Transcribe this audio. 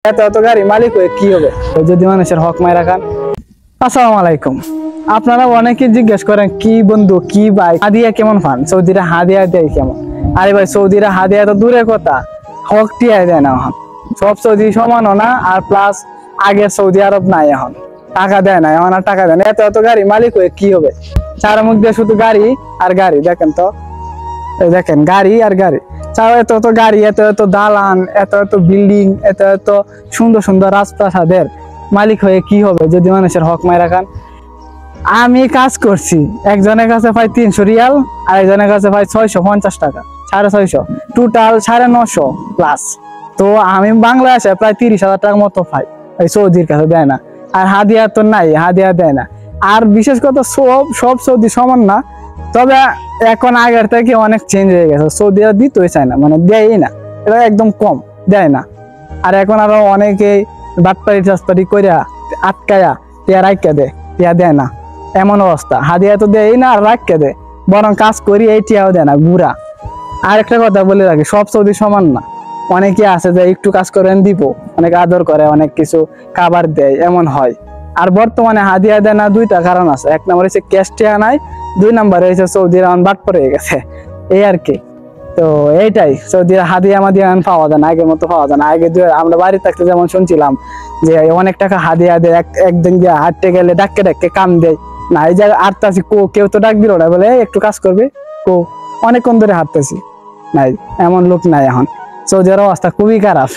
এত এত গাড়ি মালিক হয়ে কি হবে যদি মানুষের হক মাইরা খান। আসসালামু আলাইকুম। আপনারা অনেকে জিজ্ঞেস করেন কি বন্ধু কি ভাই হাদিয়া কেমন পান, সৌদিরা হাদিয়া দেয় কেমন? আরে ভাই সৌদিরা হাদিয়া তো দূরের কথা, হক টিয়া দেয় না। এখন সব সৌদি সমানও না, আর প্লাস আগে সৌদি আরব নাই, এখন টাকা দেয় না, এখন আর টাকা দেয় না। এত এত গাড়ি মালিক হয়ে কি হবে? চার মুখ দিয়ে শুধু গাড়ি আর গাড়ি। দেখেন তো, দেখেন গাড়ি আর গাড়ি। চাও এত এত গাড়ি, এত এত দালান, এত এত বিল্ডিং, এত এত সুন্দর সুন্দর রাজপ্রাসাদের মালিক হয়ে কি হবে যদি মানুষের হক মাইরা খান? আমি কাজ করছি, একজনের কাছে পাই 300 রিয়াল, আর একজনের কাছে পাই 650 টাকা, 650, টোটাল 950 প্লাস। তো আমি বাংলাদেশে প্রায় 30,000 টাকার মতো পাই, ওই সৌদির কাছে দেয় না। আর হাদিয়া তো নাই, হাদিয়া দেয় না। আর বিশেষ কথা সব সৌদি সমান না, তবে এখন আগের থেকে অনেক চেঞ্জ হয়ে গেছে। সৌদিরা দিতেই চায় না, মানে দেয়ই না, এটা একদম কম দেয় না। আর এখন আরো অনেকে বাটপাড়ি টাটপাড়ি কইরা আটকায়া টিয়া রাখা দেয়, টিয়া দেয় না, এমন অবস্থা। হাদিয়া তো দেয়ই না আর রাখা দেয়, বরং কাজ করি এই টিয়াও দেয় না, ঘুরা। আর একটা কথা বলে রাখি, সব সৌদি সমান না। অনেকে আছে যে একটু কাজ করেন দিব, অনেক আদর করে, অনেক কিছু খাবার দেয়, এমন হয়। আর বর্তমানে হাদিয়া দেয় না দুইটা কারণ আছে। এক নম্বর হচ্ছে ক্যাশ টিয়া নাই, 2 নম্বরে হচ্ছে সৌদিরা বাট পড়ে গেছে, এই আর কি। তো এইটাই, সৌদিরা হাদিয়া মাদিয়া পাওয়া যায় না, আগের মতো পাওয়া যায় না। আগে আমরা বাড়ি থাকতে যেমন শুনছিলাম যে অনেক টাকা হাদিয়া দেয়, একদিন গিয়ে হাঁটতে গেলে ডাক্কে ডাক্কে কাম দেয় না। এই যে হাঁটতেছি কেউ তো ডাক দিল না, বলে একটু কাজ করবে অনেকক্ষণ ধরে হাঁটতেছি, নাই এমন লোক নাই এখন। সৌদির অবস্থা খুবই খারাপ।